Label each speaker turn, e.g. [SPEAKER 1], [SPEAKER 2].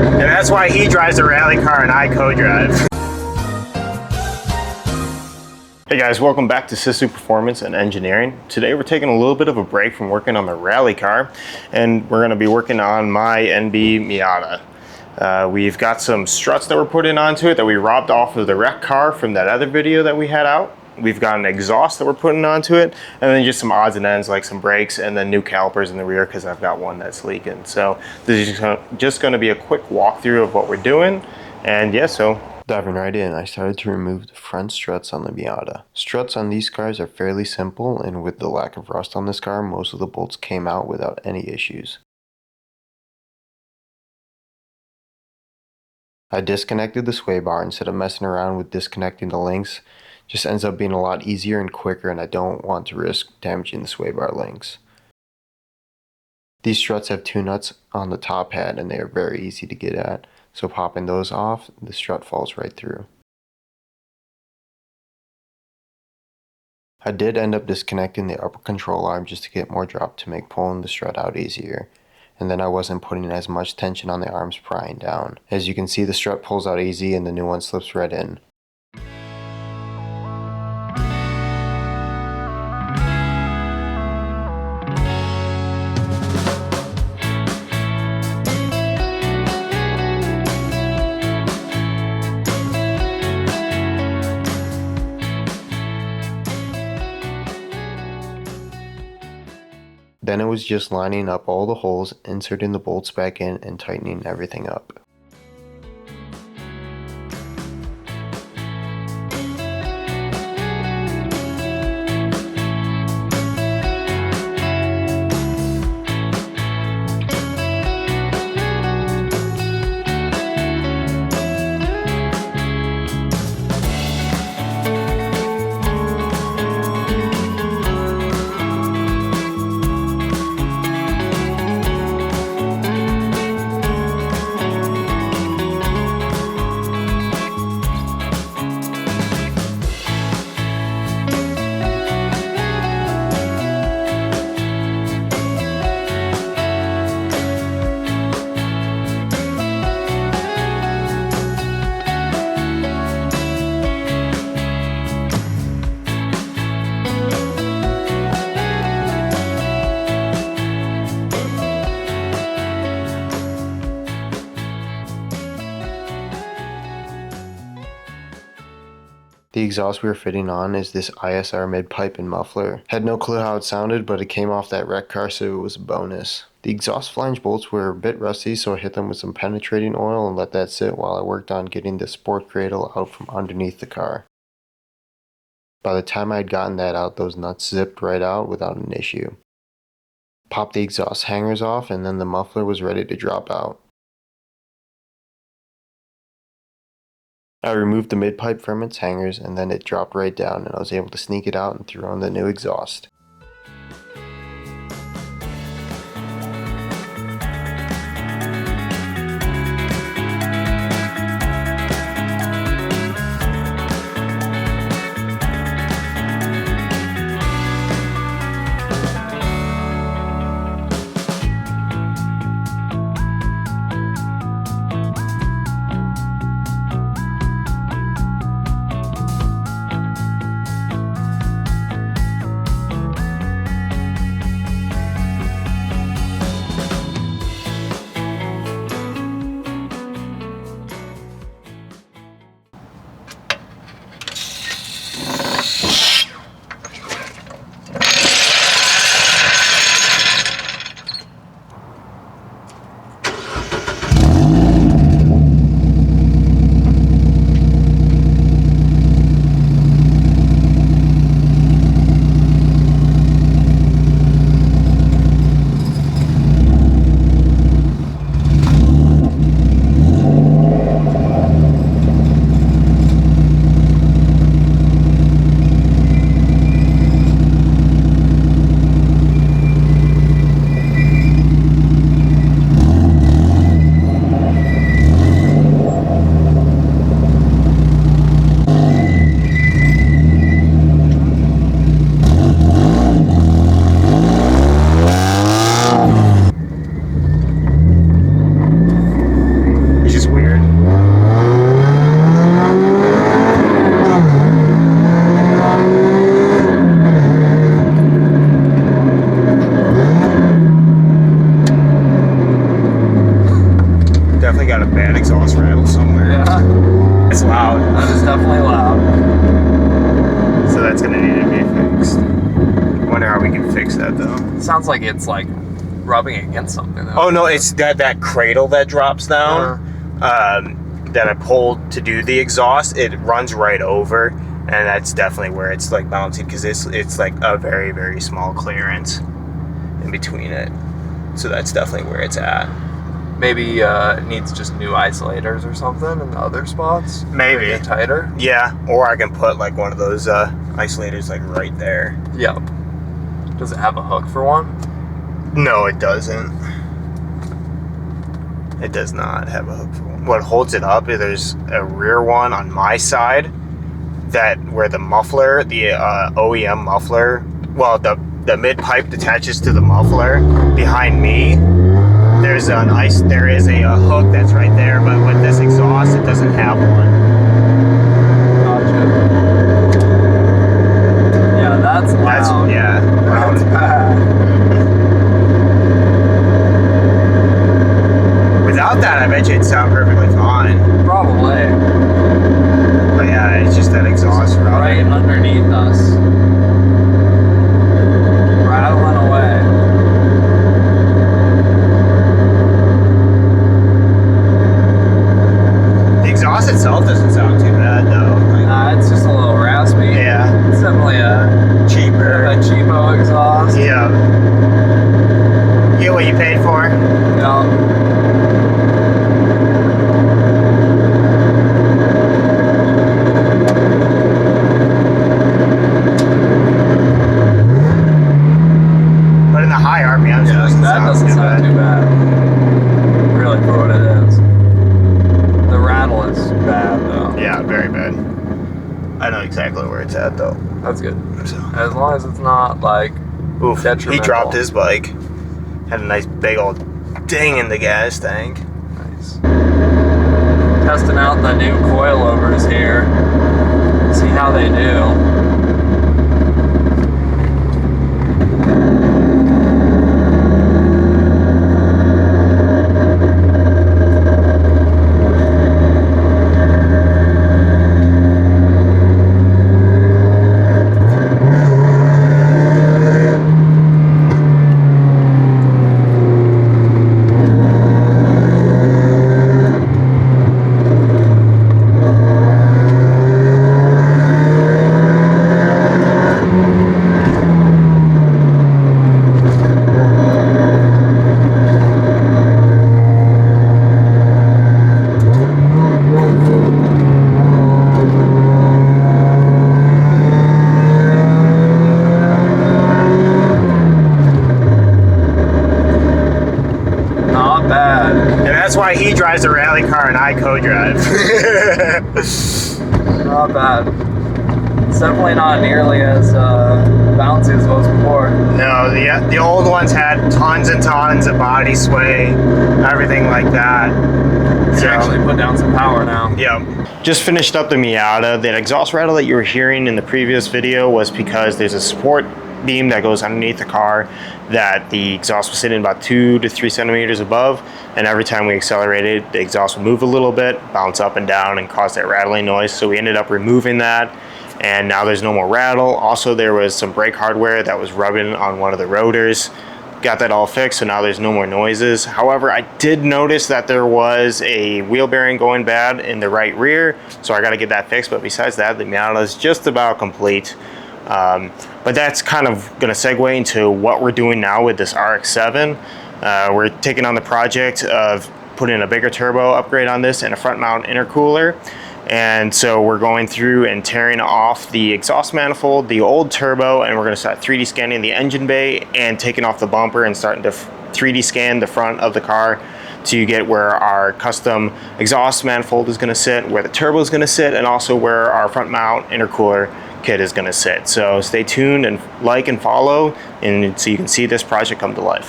[SPEAKER 1] And that's why he drives a rally car and I co-drive. Hey guys, welcome back to Sisu Performance and Engineering. Today we're taking a little bit of a break from working on the rally car, and we're going to be working on my NB Miata. We've got some struts that we're putting onto it that we robbed off of the wreck car from that other video that we had out. We've got an exhaust that we're putting onto it, and then just some odds and ends like some brakes and then new calipers in the rear because I've got one that's leaking. So this is just going to be a quick walkthrough of what we're doing, and yeah, so diving right in, I started to remove the front struts on the Miata. Struts on these cars are fairly simple, and with the lack of rust on this car, most of the bolts came out without any issues. I disconnected the sway bar instead of messing around with disconnecting the links. Just ends up being a lot easier and quicker, and I don't want to risk damaging the sway bar links. These struts have two nuts on the top head and they are very easy to get at, so popping those off, the strut falls right through. I did end up disconnecting the upper control arm just to get more drop to make pulling the strut out easier, and then I wasn't putting as much tension on the arms prying down. As you can see, the strut pulls out easy and the new one slips right in. Then it was just lining up all the holes, inserting the bolts back in, and tightening everything up. The exhaust we were fitting on is this ISR mid-pipe and muffler. Had no clue how it sounded, but it came off that wreck car, so it was a bonus. The exhaust flange bolts were a bit rusty, so I hit them with some penetrating oil and let that sit while I worked on getting the sport cradle out from underneath the car. By the time I had gotten that out, those nuts zipped right out without an issue. Popped the exhaust hangers off, and then the muffler was ready to drop out. I removed the mid-pipe from its hangers, and then it dropped right down, and I was able to sneak it out and throw in the new exhaust. definitely got a bad exhaust rattle somewhere.
[SPEAKER 2] Yeah.
[SPEAKER 1] It's loud.
[SPEAKER 2] That is definitely loud.
[SPEAKER 1] So that's gonna need to be fixed. Wonder how we can fix that though.
[SPEAKER 2] It sounds like it's like rubbing against something though.
[SPEAKER 1] Oh no, it's that cradle that drops down. That I pulled to do the exhaust. It runs right over, and that's definitely where it's like bouncing, because it's like a very, very small clearance in between it. So that's definitely where it's at.
[SPEAKER 2] Maybe it needs just new isolators or something in the other spots.
[SPEAKER 1] Maybe.
[SPEAKER 2] Get tighter.
[SPEAKER 1] Yeah, or I can put like one of those isolators like right there.
[SPEAKER 2] Yep. Does it have a hook for one?
[SPEAKER 1] No, it doesn't. It does not have a hook for one. What holds it up is there's a rear one on my side that where the muffler, the OEM muffler, well, the mid pipe attaches to the muffler. Behind me, there is a hook that's right there, but with this exhaust, it doesn't have one.
[SPEAKER 2] Gotcha. Yeah, that's loud. That's bad.
[SPEAKER 1] Without that, I bet you it'd sound perfectly fine.
[SPEAKER 2] Probably.
[SPEAKER 1] But yeah, it's just that exhaust
[SPEAKER 2] Right underneath us. Rattling away.
[SPEAKER 1] The exhaust itself doesn't sound too bad though. Like,
[SPEAKER 2] It's just a little raspy.
[SPEAKER 1] yeah.
[SPEAKER 2] It's definitely a cheapo exhaust.
[SPEAKER 1] Yeah. You get what you paid for?
[SPEAKER 2] Yeah.
[SPEAKER 1] But in the high RPMs,
[SPEAKER 2] That doesn't sound too bad. Really, for what it is. The rattle is bad though.
[SPEAKER 1] Yeah, very bad. I know exactly where it's at though.
[SPEAKER 2] That's good.
[SPEAKER 1] So.
[SPEAKER 2] As long as it's not like detrimental.
[SPEAKER 1] He dropped his bike. Had a nice big old ding in the gas tank.
[SPEAKER 2] Nice. Testing out the new coilovers here. See how they do.
[SPEAKER 1] That's why he drives a rally car and I co-drive.
[SPEAKER 2] Not bad. It's definitely not nearly as bouncy as it was before.
[SPEAKER 1] No, the old ones had tons and tons of body sway, everything like that.
[SPEAKER 2] So actually put down some power now.
[SPEAKER 1] Yep. Just finished up the Miata. The exhaust rattle that you were hearing in the previous video was because there's a support beam that goes underneath the car that the exhaust was sitting about 2 to 3 centimeters above, and every time we accelerated, the exhaust would move a little bit, bounce up and down, and cause that rattling noise. So we ended up removing that, and now there's no more rattle. Also, there was some brake hardware that was rubbing on one of the rotors. Got that all fixed, so now there's no more noises. However, I did notice that there was a wheel bearing going bad in the right rear, so I got to get that fixed. But besides that, the Miata is just about complete. But that's kind of going to segue into what we're doing now with this RX-7. We're taking on the project of putting a bigger turbo upgrade on this and a front mount intercooler. And so we're going through and tearing off the exhaust manifold, the old turbo, and we're going to start 3D scanning the engine bay and taking off the bumper and starting to 3D scan the front of the car to get where our custom exhaust manifold is going to sit, where the turbo is going to sit, and also where our front mount intercooler kit is going to sit. So stay tuned and like and follow, and so you can see this project come to life.